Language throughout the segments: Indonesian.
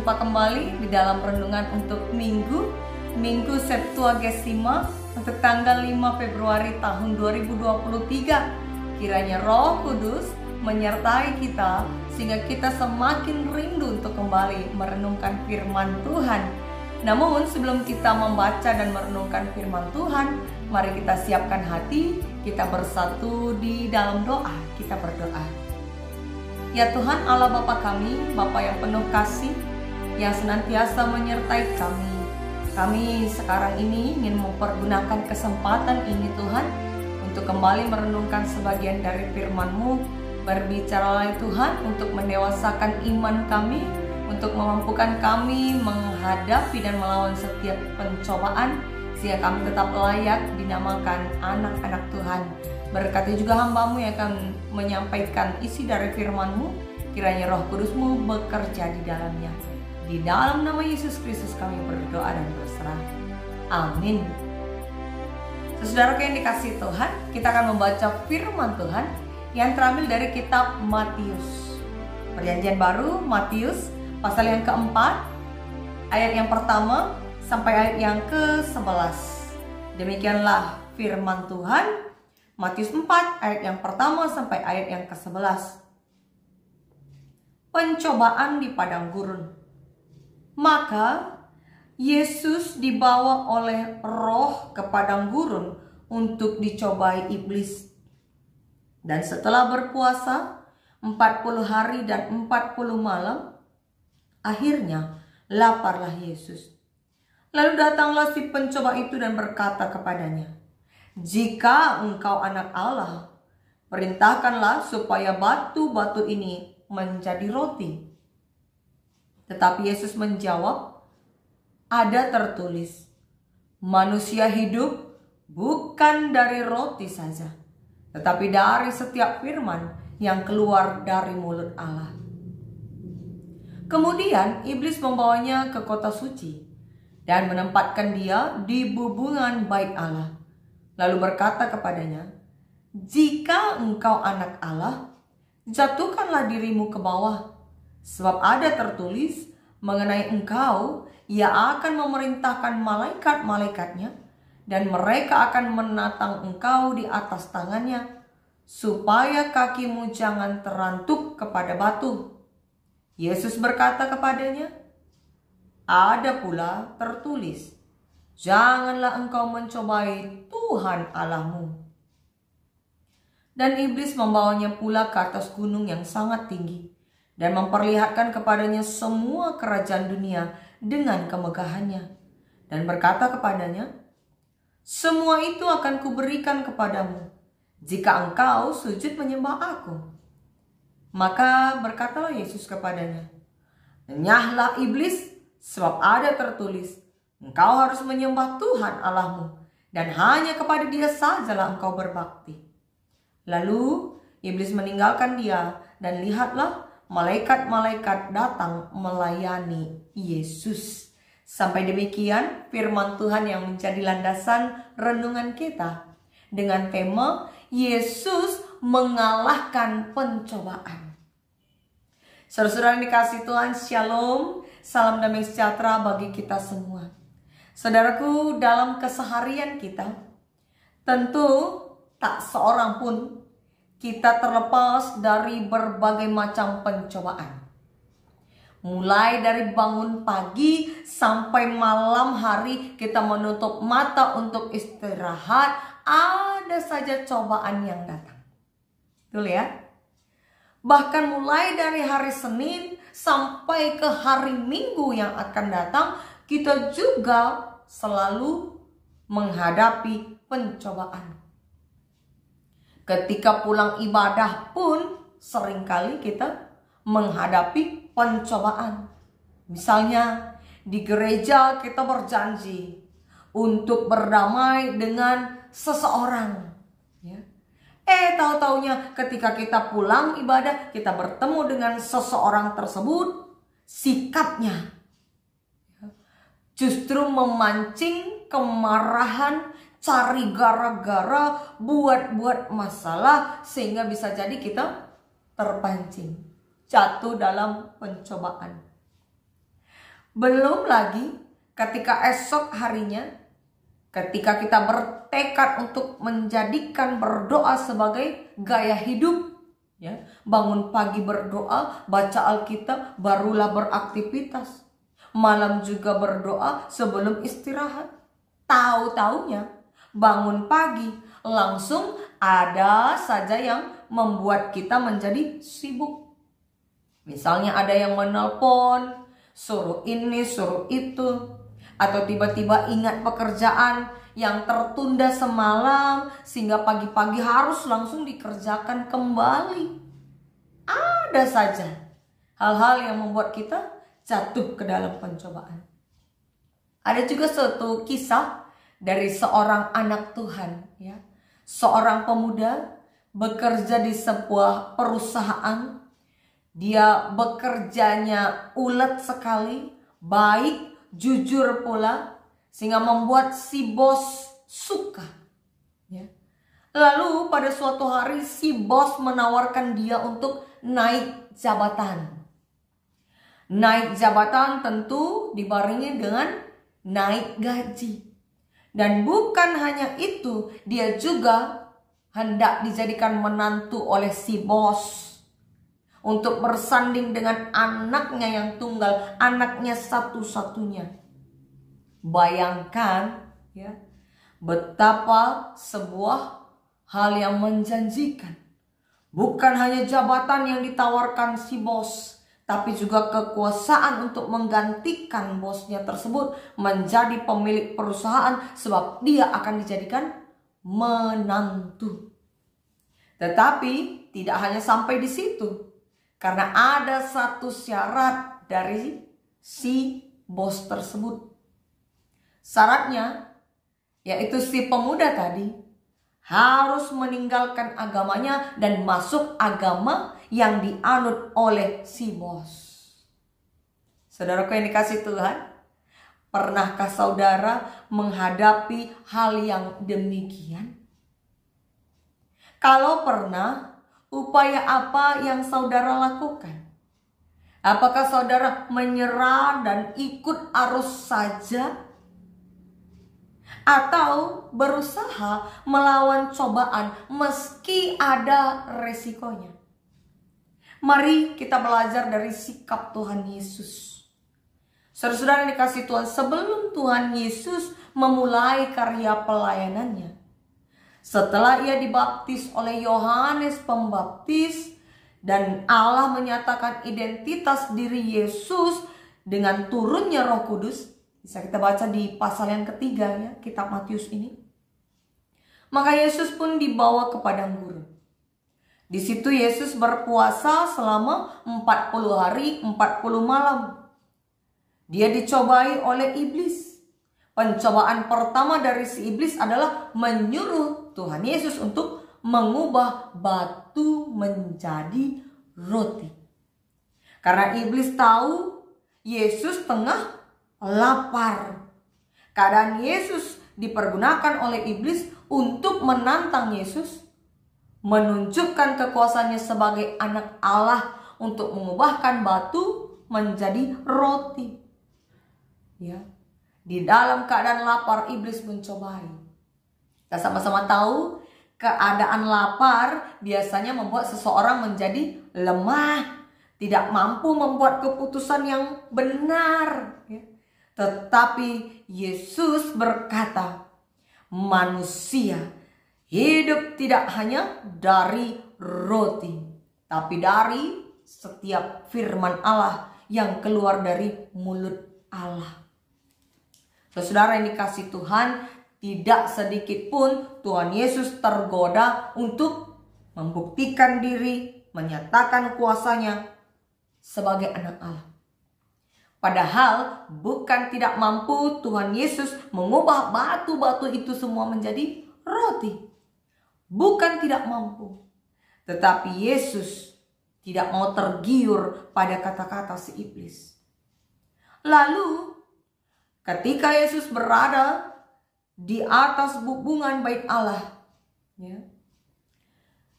berjumpa kembali di dalam renungan untuk Minggu Septuagesima untuk tanggal 5 Februari tahun 2023. Kiranya Roh Kudus menyertai kita sehingga kita semakin rindu untuk kembali merenungkan firman Tuhan. Namun sebelum kita membaca dan merenungkan firman Tuhan, mari kita siapkan hati, kita bersatu di dalam doa. Kita berdoa. Ya Tuhan Allah Bapa kami, Bapa yang penuh kasih, yang senantiasa menyertai kami. Kami sekarang ini ingin mempergunakan kesempatan ini Tuhan, untuk kembali merenungkan sebagian dari firman-Mu. Berbicaralah Tuhan untuk mendewasakan iman kami, untuk memampukan kami menghadapi dan melawan setiap pencobaan, sehingga kami tetap layak dinamakan anak-anak Tuhan. Berkati juga hamba-Mu yang akan menyampaikan isi dari firman-Mu. Kiranya Roh Kudus-Mu bekerja di dalamnya. Di dalam nama Yesus Kristus kami berdoa dan berserah. Amin. Saudara yang dikasihi Tuhan, kita akan membaca firman Tuhan yang terambil dari kitab Matius. Perjanjian Baru, Matius, pasal yang keempat, ayat yang pertama sampai ayat yang ke-11. Demikianlah firman Tuhan. Matius 4 ayat yang pertama sampai ayat yang ke-11. Pencobaan di padang gurun. Maka Yesus dibawa oleh Roh ke padang gurun untuk dicobai iblis. Dan setelah berpuasa 40 hari dan 40 malam, akhirnya laparlah Yesus. Lalu datanglah si pencoba itu dan berkata kepadanya, "Jika engkau anak Allah, perintahkanlah supaya batu-batu ini menjadi roti." Tetapi Yesus menjawab, "Ada tertulis, manusia hidup bukan dari roti saja, tetapi dari setiap firman yang keluar dari mulut Allah." Kemudian iblis membawanya ke kota suci dan menempatkan dia di bubungan bait Allah. Lalu berkata kepadanya, "Jika engkau anak Allah, jatuhkanlah dirimu ke bawah. Sebab ada tertulis mengenai engkau, Ia akan memerintahkan malaikat-malaikatnya, dan mereka akan menatang engkau di atas tangannya, supaya kakimu jangan terantuk kepada batu." Yesus berkata kepadanya, "Ada pula tertulis, janganlah engkau mencobai Tuhan Allahmu." Dan iblis membawanya pula ke atas gunung yang sangat tinggi dan memperlihatkan kepadanya semua kerajaan dunia dengan kemegahannya, dan berkata kepadanya, "Semua itu akan kuberikan kepadamu jika engkau sujud menyembah aku." Maka berkatalah Yesus kepadanya, "Enyahlah iblis, sebab ada tertulis, engkau harus menyembah Tuhan Allahmu, dan hanya kepada Dia sajalah engkau berbakti." Lalu iblis meninggalkan dia, dan lihatlah malaikat-malaikat datang melayani Yesus. Sampai demikian firman Tuhan yang menjadi landasan renungan kita dengan tema Yesus mengalahkan pencobaan. Saudara-saudara yang dikasihi Tuhan, Shalom, salam damai sejahtera bagi kita semua. Saudaraku, dalam keseharian kita, tentu tak seorang pun kita terlepas dari berbagai macam pencobaan. Mulai dari bangun pagi sampai malam hari kita menutup mata untuk istirahat, ada saja cobaan yang datang. Betul ya? Bahkan mulai dari hari Senin sampai ke hari Minggu yang akan datang, kita juga selalu menghadapi pencobaan. Ketika pulang ibadah pun seringkali kita menghadapi pencobaan. Misalnya di gereja kita berjanji untuk berdamai dengan seseorang, ya. Tahu-taunya ketika kita pulang ibadah, kita bertemu dengan seseorang tersebut, sikapnya justru memancing kemarahan, cari gara-gara, buat masalah, sehingga bisa jadi kita terpancing, jatuh dalam pencobaan. Belum lagi ketika esok harinya, ketika kita bertekad untuk menjadikan berdoa sebagai gaya hidup, ya, bangun pagi berdoa, baca Alkitab, barulah beraktivitas. Malam juga berdoa sebelum istirahat. Tahu-taunya bangun pagi langsung ada saja yang membuat kita menjadi sibuk. Misalnya ada yang menelpon, suruh ini, suruh itu. Atau tiba-tiba ingat pekerjaan yang tertunda semalam sehingga pagi-pagi harus langsung dikerjakan kembali. Ada saja hal-hal yang membuat kita jatuh ke dalam pencobaan. Ada juga suatu kisah dari seorang anak Tuhan, ya. Seorang pemuda bekerja di sebuah perusahaan. Dia bekerjanya ulet sekali, baik, jujur pula, sehingga membuat si bos suka, ya. Lalu pada suatu hari si bos menawarkan dia untuk naik jabatan. Naik jabatan tentu dibarengi dengan naik gaji. Dan bukan hanya itu, dia juga hendak dijadikan menantu oleh si bos untuk bersanding dengan anaknya yang tunggal, anaknya satu-satunya. Bayangkan, ya, betapa sebuah hal yang menjanjikan. Bukan hanya jabatan yang ditawarkan si bos, tapi juga kekuasaan untuk menggantikan bosnya tersebut menjadi pemilik perusahaan, sebab dia akan dijadikan menantu. Tetapi tidak hanya sampai di situ. Karena ada satu syarat dari si bos tersebut. Syaratnya yaitu si pemuda tadi harus meninggalkan agamanya dan masuk agama yang dianut oleh si bos. Saudaraku yang dikasihi Tuhan, pernahkah saudara menghadapi hal yang demikian? Kalau pernah, upaya apa yang saudara lakukan? Apakah saudara menyerah dan ikut arus saja? Atau berusaha melawan cobaan meski ada resikonya? Mari kita belajar dari sikap Tuhan Yesus. Saudara-saudara yang dikasihi Tuhan, sebelum Tuhan Yesus memulai karya pelayanannya, setelah ia dibaptis oleh Yohanes Pembaptis dan Allah menyatakan identitas diri Yesus dengan turunnya Roh Kudus, bisa kita baca di pasal yang ketiga, ya, kitab Matius ini. Maka Yesus pun dibawa ke padang gurun. Di situ Yesus berpuasa selama 40 hari 40 malam. Dia dicobai oleh iblis. Pencobaan pertama dari si iblis adalah menyuruh Tuhan Yesus untuk mengubah batu menjadi roti. Karena iblis tahu Yesus tengah lapar. Keadaan Yesus dipergunakan oleh iblis untuk menantang Yesus, menunjukkan kekuasaannya sebagai anak Allah untuk mengubahkan batu menjadi roti. Ya. Di dalam keadaan lapar, iblis mencobai. Kita sama-sama tahu keadaan lapar biasanya membuat seseorang menjadi lemah, tidak mampu membuat keputusan yang benar. Tetapi Yesus berkata, manusia hidup tidak hanya dari roti, tapi dari setiap firman Allah yang keluar dari mulut Allah. Saudara yang dikasihi Tuhan, tidak sedikit pun Tuhan Yesus tergoda untuk membuktikan diri, menyatakan kuasanya sebagai anak Allah. Padahal bukan tidak mampu Tuhan Yesus mengubah batu-batu itu semua menjadi roti. Bukan tidak mampu. Tetapi Yesus tidak mau tergiur pada kata-kata si iblis. Lalu ketika Yesus berada di atas bubungan bait Allah, ya,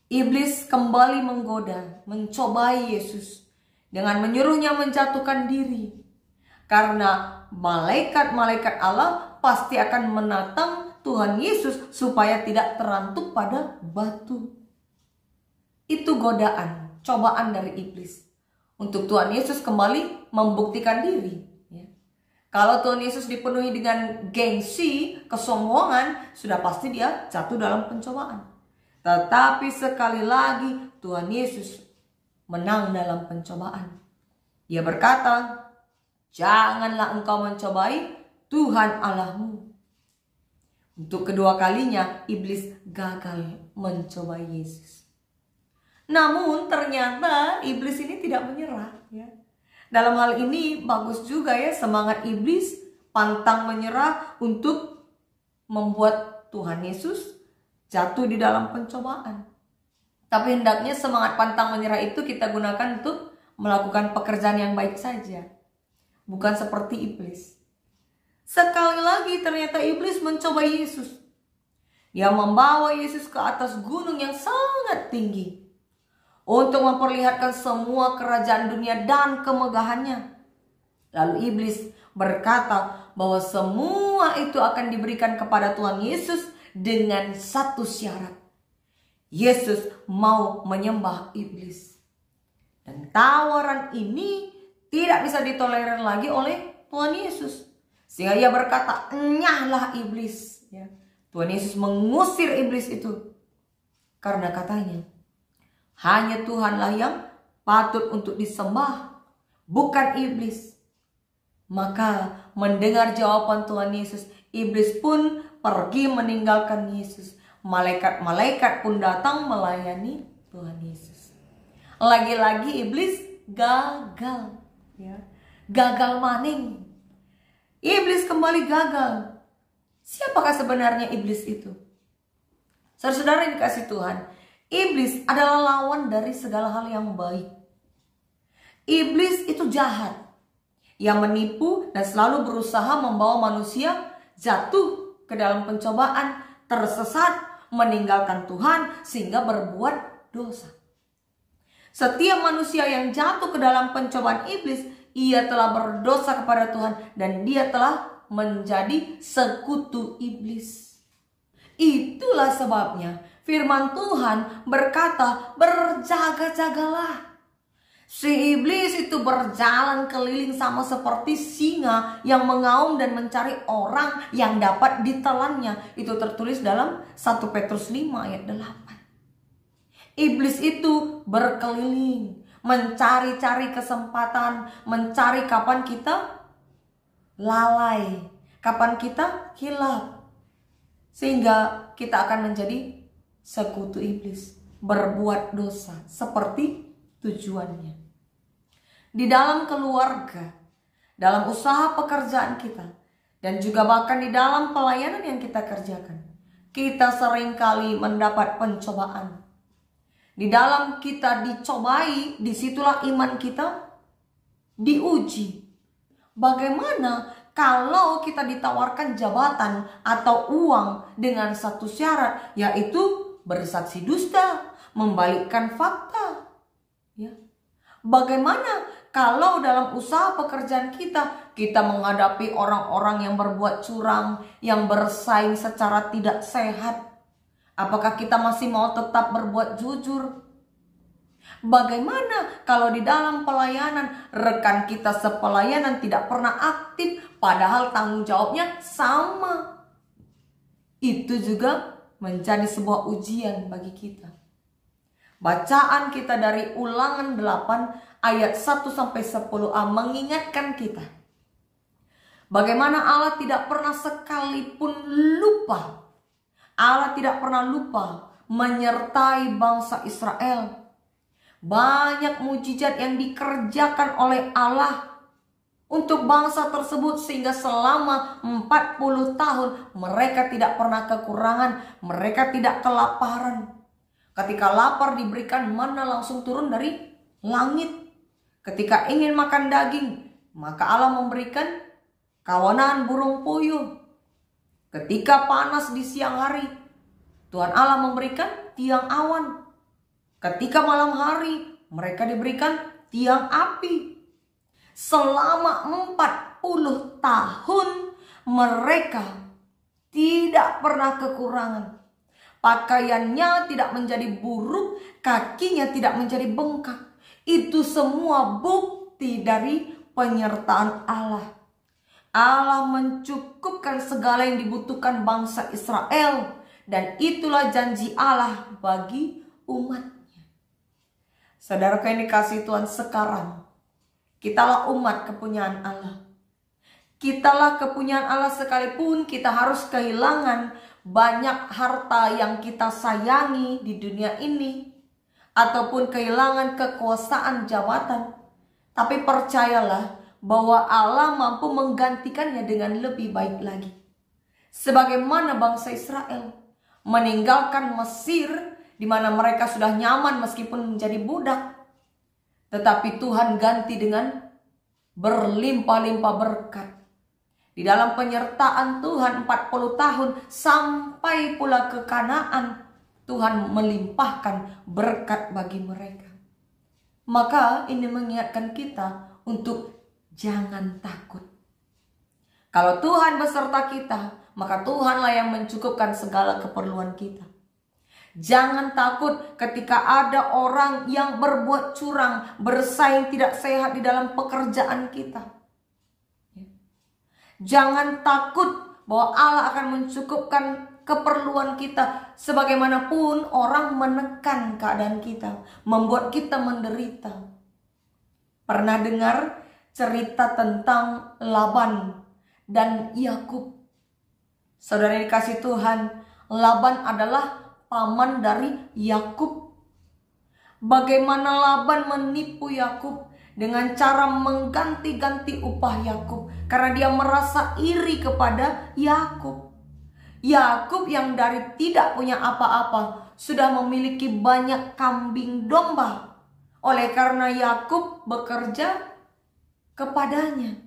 iblis kembali menggoda, mencobai Yesus dengan menyuruhnya menjatuhkan diri. Karena malaikat-malaikat Allah pasti akan menatang Tuhan Yesus supaya tidak terantuk pada batu. Itu godaan, cobaan dari iblis untuk Tuhan Yesus kembali membuktikan diri. Kalau Tuhan Yesus dipenuhi dengan gengsi, kesombongan, sudah pasti dia jatuh dalam pencobaan. Tetapi sekali lagi Tuhan Yesus menang dalam pencobaan. Dia berkata, janganlah engkau mencobai Tuhan Allahmu. Untuk kedua kalinya iblis gagal mencobai Yesus. Namun ternyata iblis ini tidak menyerah. Dalam hal ini bagus juga semangat iblis pantang menyerah untuk membuat Tuhan Yesus jatuh di dalam pencobaan. Tapi hendaknya semangat pantang menyerah itu kita gunakan untuk melakukan pekerjaan yang baik saja. Bukan seperti iblis. Sekali lagi ternyata iblis mencobai Yesus. Dia membawa Yesus ke atas gunung yang sangat tinggi untuk memperlihatkan semua kerajaan dunia dan kemegahannya. Lalu iblis berkata bahwa semua itu akan diberikan kepada Tuhan Yesus dengan satu syarat. Yesus mau menyembah iblis. Dan tawaran ini tidak bisa ditolerir lagi oleh Tuhan Yesus. Sehingga ia berkata, enyahlah iblis. Tuhan Yesus mengusir iblis itu. Karena katanya, hanya Tuhanlah yang patut untuk disembah, bukan iblis. Maka mendengar jawaban Tuhan Yesus, iblis pun pergi meninggalkan Yesus. Malaikat-malaikat pun datang melayani Tuhan Yesus. Lagi-lagi iblis gagal. Gagal maning. Iblis kembali gagal. Siapakah sebenarnya iblis itu? Saudara-saudara yang dikasihi Tuhan, iblis adalah lawan dari segala hal yang baik. Iblis itu jahat, yang menipu dan selalu berusaha membawa manusia jatuh ke dalam pencobaan, tersesat, meninggalkan Tuhan sehingga berbuat dosa. Setiap manusia yang jatuh ke dalam pencobaan iblis, ia telah berdosa kepada Tuhan dan dia telah menjadi sekutu iblis. Itulah sebabnya firman Tuhan berkata, berjaga-jagalah. Si iblis itu berjalan keliling sama seperti singa yang mengaum dan mencari orang yang dapat ditelannya. Itu tertulis dalam 1 Petrus 5 ayat 8. Iblis itu berkeliling, mencari-cari kesempatan, mencari kapan kita lalai, kapan kita hilap. Sehingga kita akan menjadi sekutu iblis, berbuat dosa seperti tujuannya. Di dalam keluarga, dalam usaha pekerjaan kita, dan juga bahkan di dalam pelayanan yang kita kerjakan, kita seringkali mendapat pencobaan. Di dalam kita dicobai, disitulah iman kita diuji. Bagaimana kalau kita ditawarkan jabatan atau uang dengan satu syarat, yaitu bersaksi dusta, membalikkan fakta. Bagaimana kalau dalam usaha pekerjaan kita menghadapi orang-orang yang berbuat curang, yang bersaing secara tidak sehat? Apakah kita masih mau tetap berbuat jujur? Bagaimana kalau di dalam pelayanan rekan kita sepelayanan tidak pernah aktif padahal tanggung jawabnya sama? Itu juga menjadi sebuah ujian bagi kita. Bacaan kita dari Ulangan 8 ayat 1-10a mengingatkan kita bagaimana Allah tidak pernah sekalipun lupa. Allah tidak pernah lupa menyertai bangsa Israel. Banyak mujizat yang dikerjakan oleh Allah untuk bangsa tersebut sehingga selama 40 tahun mereka tidak pernah kekurangan, mereka tidak kelaparan. Ketika lapar diberikan mana langsung turun dari langit. Ketika ingin makan daging, maka Allah memberikan kawanan burung puyuh. Ketika panas di siang hari, Tuhan Allah memberikan tiang awan. Ketika malam hari, mereka diberikan tiang api. Selama tahun mereka tidak pernah kekurangan. Pakaiannya tidak menjadi buruk, kakinya tidak menjadi bengkak. Itu semua bukti dari penyertaan Allah. Allah mencukupkan segala yang dibutuhkan bangsa Israel. Dan itulah janji Allah bagi umatnya. Saudaraku yang dikasihi Tuhan, sekarang kitalah umat kepunyaan Allah. Kitalah kepunyaan Allah sekalipun kita harus kehilangan banyak harta yang kita sayangi di dunia ini, ataupun kehilangan kekuasaan jabatan. Tapi percayalah bahwa Allah mampu menggantikannya dengan lebih baik lagi. Sebagaimana bangsa Israel meninggalkan Mesir, di mana mereka sudah nyaman meskipun menjadi budak. Tetapi Tuhan ganti dengan berlimpah-limpah berkat. Di dalam penyertaan Tuhan 40 tahun sampai pula ke Kanaan, Tuhan melimpahkan berkat bagi mereka. Maka ini mengingatkan kita untuk jangan takut. Kalau Tuhan beserta kita, maka Tuhanlah yang mencukupkan segala keperluan kita. Jangan takut ketika ada orang yang berbuat curang, bersaing tidak sehat di dalam pekerjaan kita. Jangan takut bahwa Allah akan mencukupkan keperluan kita. Sebagaimanapun orang menekan keadaan kita, membuat kita menderita. Pernah dengar cerita tentang Laban dan Yakub? Saudara yang dikasihi Tuhan, Laban adalah paman dari Yakub. Bagaimana Laban menipu Yakub dengan cara mengganti-ganti upah Yakub, karena dia merasa iri kepada Yakub. Yakub yang dari tidak punya apa-apa sudah memiliki banyak kambing domba. Oleh karena Yakub bekerja kepadanya.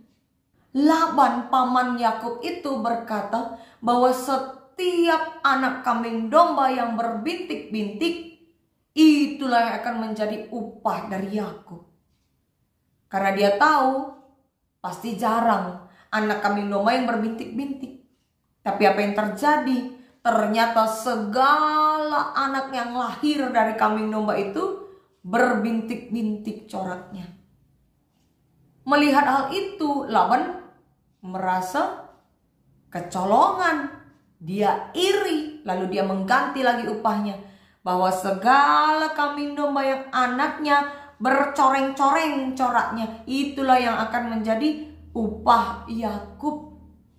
Laban paman Yakub itu berkata bahwa setiap anak kambing domba yang berbintik-bintik, itulah yang akan menjadi upah dari Yakub. Karena dia tahu pasti jarang anak kambing domba yang berbintik-bintik. Tapi apa yang terjadi? Ternyata segala anak yang lahir dari kambing domba itu berbintik-bintik coraknya. Melihat hal itu, Laban merasa kecolongan. Dia iri, lalu dia mengganti lagi upahnya. Bahwa segala kambing domba yang anaknya bercoreng-coreng coraknya, itulah yang akan menjadi upah Yakub.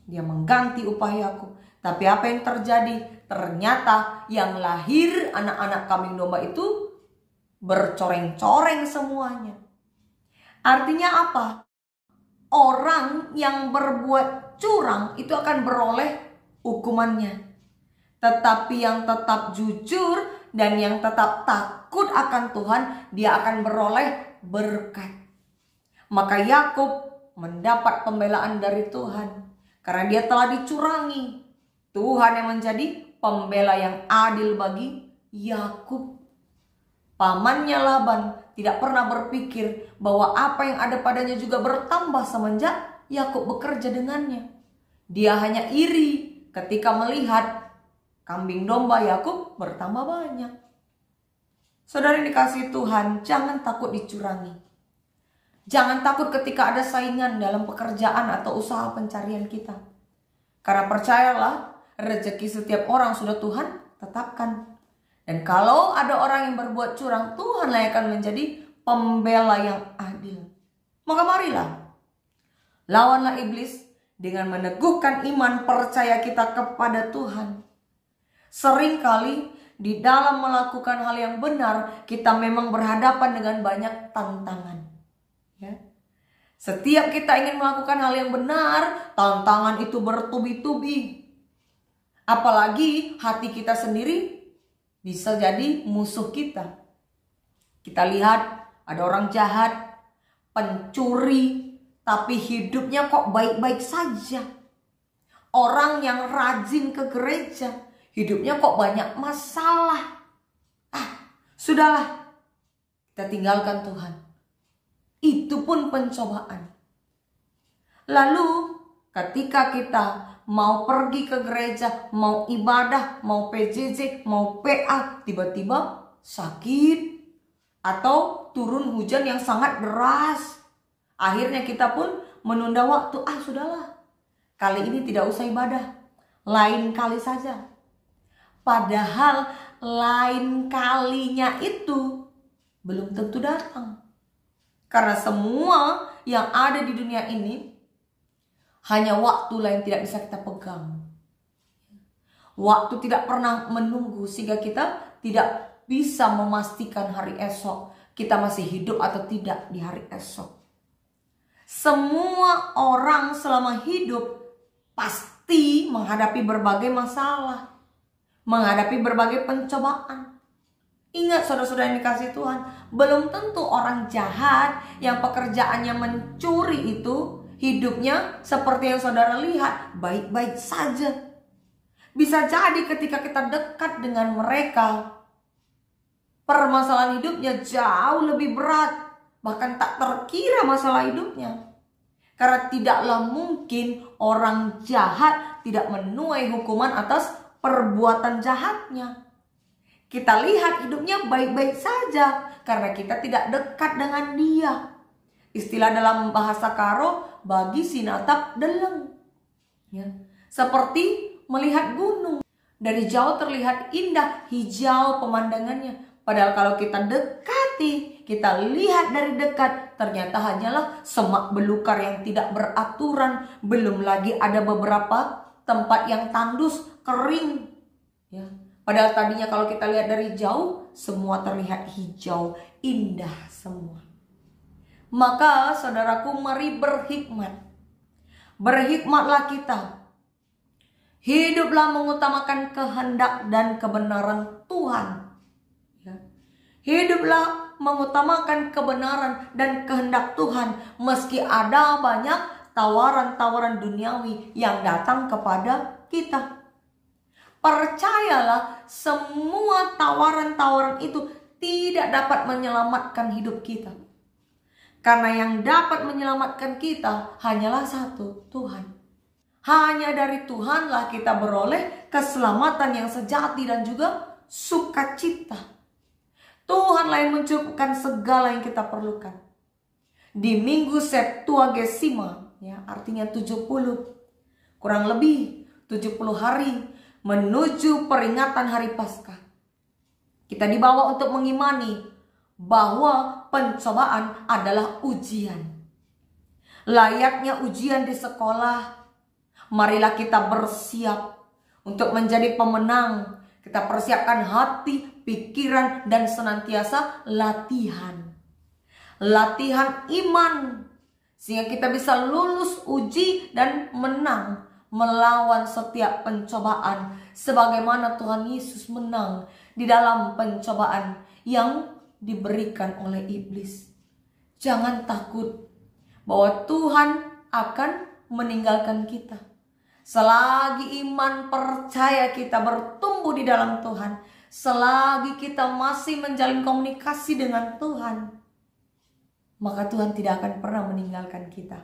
Dia mengganti upah Yakub. Tapi apa yang terjadi? Ternyata yang lahir anak-anak kambing domba itu bercoreng-coreng semuanya. Artinya apa? Orang yang berbuat curang itu akan beroleh hukumannya. Tetapi yang tetap jujur dan yang tetap takut akan Tuhan, dia akan beroleh berkat. Maka Yakub mendapat pembelaan dari Tuhan karena dia telah dicurangi. Tuhan yang menjadi pembela yang adil bagi Yakub. Pamannya Laban tidak pernah berpikir bahwa apa yang ada padanya juga bertambah semenjak Yakub bekerja dengannya. Dia hanya iri ketika melihat kambing domba Yakub bertambah banyak. Saudara yang dikasihi Tuhan, jangan takut dicurangi. Jangan takut ketika ada saingan dalam pekerjaan atau usaha pencarian kita. Karena percayalah, rezeki setiap orang sudah Tuhan tetapkan. Dan kalau ada orang yang berbuat curang, Tuhanlah yang akan menjadi pembela yang adil. Maka marilah, lawanlah iblis dengan meneguhkan iman percaya kita kepada Tuhan. Seringkali di dalam melakukan hal yang benar, kita memang berhadapan dengan banyak tantangan. Ya. Setiap kita ingin melakukan hal yang benar, tantangan itu bertubi-tubi. Apalagi hati kita sendiri bisa jadi musuh kita. Kita lihat ada orang jahat, pencuri, tapi hidupnya kok baik-baik saja. Orang yang rajin ke gereja, hidupnya kok banyak masalah. Sudahlah, kita tinggalkan Tuhan. Itu pun pencobaan. Lalu ketika kita mau pergi ke gereja, mau ibadah, mau PJJ, mau PA, tiba-tiba sakit atau turun hujan yang sangat deras, akhirnya kita pun menunda waktu. Sudahlah, kali ini tidak usah ibadah, lain kali saja. Padahal lain kalinya itu belum tentu datang. Karena semua yang ada di dunia ini hanya waktu yang tidak bisa kita pegang. Waktu tidak pernah menunggu, sehingga kita tidak bisa memastikan hari esok kita masih hidup atau tidak di hari esok. Semua orang selama hidup pasti menghadapi berbagai masalah, menghadapi berbagai pencobaan. Ingat saudara-saudara yang dikasihi Tuhan, belum tentu orang jahat yang pekerjaannya mencuri itu hidupnya seperti yang saudara lihat, baik-baik saja. Bisa jadi ketika kita dekat dengan mereka, permasalahan hidupnya jauh lebih berat, bahkan tak terkira masalah hidupnya. Karena tidaklah mungkin orang jahat tidak menuai hukuman atas perbuatan jahatnya. Kita lihat hidupnya baik-baik saja karena kita tidak dekat dengan dia. Istilah dalam bahasa Karo, bagi sinatap deleng. Ya. Seperti melihat gunung. Dari jauh terlihat indah, hijau pemandangannya. Padahal kalau kita dekati, kita lihat dari dekat, ternyata hanyalah semak belukar yang tidak beraturan. Belum lagi ada beberapa tempat yang tandus, kering. Ya. Padahal tadinya kalau kita lihat dari jauh, semua terlihat hijau, indah semua. Maka saudaraku, mari berhikmat. Berhikmatlah kita. Hiduplah mengutamakan kehendak dan kebenaran Tuhan. Ya. Hiduplah mengutamakan kebenaran dan kehendak Tuhan. Meski ada banyak tawaran-tawaran duniawi yang datang kepada kita. Percayalah, semua tawaran-tawaran itu tidak dapat menyelamatkan hidup kita. Karena yang dapat menyelamatkan kita hanyalah satu, Tuhan. Hanya dari Tuhanlah kita beroleh keselamatan yang sejati dan juga sukacita. Tuhanlah yang mencukupkan segala yang kita perlukan. Di Minggu Septuagesima, ya, artinya 70, kurang lebih 70 hari menuju peringatan hari Paskah, kita dibawa untuk mengimani bahwa pencobaan adalah ujian. Layaknya ujian di sekolah, marilah kita bersiap untuk menjadi pemenang. Kita persiapkan hati, pikiran, dan senantiasa latihan. Latihan iman, sehingga kita bisa lulus uji dan menang melawan setiap pencobaan, sebagaimana Tuhan Yesus menang di dalam pencobaan yang diberikan oleh iblis. Jangan takut bahwa Tuhan akan meninggalkan kita. Selagi iman percaya kita bertumbuh di dalam Tuhan, selagi kita masih menjalin komunikasi dengan Tuhan, maka Tuhan tidak akan pernah meninggalkan kita.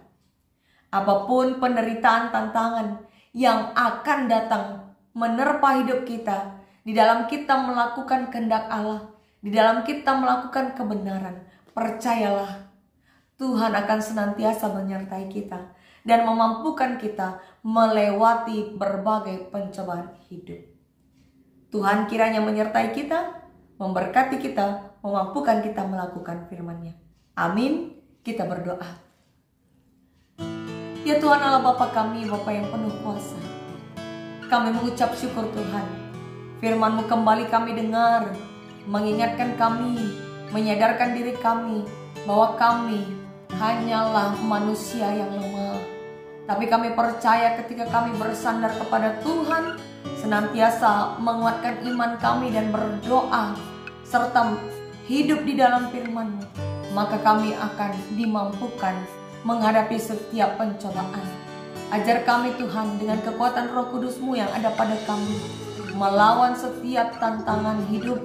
Apapun penderitaan, tantangan yang akan datang menerpa hidup kita, di dalam kita melakukan kehendak Allah, di dalam kita melakukan kebenaran, percayalah Tuhan akan senantiasa menyertai kita dan memampukan kita melewati berbagai pencobaan hidup. Tuhan kiranya menyertai kita, memberkati kita, memampukan kita melakukan firman-Nya. Amin. Kita berdoa. Ya Tuhan Allah Bapa kami, Bapa yang penuh kuasa, kami mengucap syukur Tuhan. Firman-Mu kembali kami dengar, mengingatkan kami, menyadarkan diri kami bahwa kami hanyalah manusia yang lemah. Tapi kami percaya ketika kami bersandar kepada Tuhan, senantiasa menguatkan iman kami dan berdoa, serta hidup di dalam firman-Mu, maka kami akan dimampukan menghadapi setiap pencobaan. Ajar kami Tuhan dengan kekuatan Roh Kudus-Mu yang ada pada kami, melawan setiap tantangan hidup,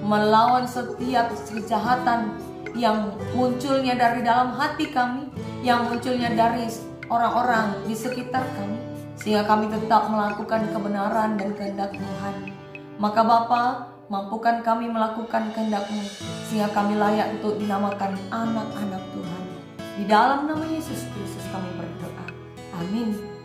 melawan setiap kejahatan yang munculnya dari dalam hati kami, yang munculnya dari orang-orang di sekitar kami, sehingga kami tetap melakukan kebenaran dan kehendak Tuhan. Maka Bapa, mampukan kami melakukan kehendak-Mu, sehingga kami layak untuk dinamakan anak-anak Tuhan. Di dalam nama Yesus Kristus kami berdoa. Amin.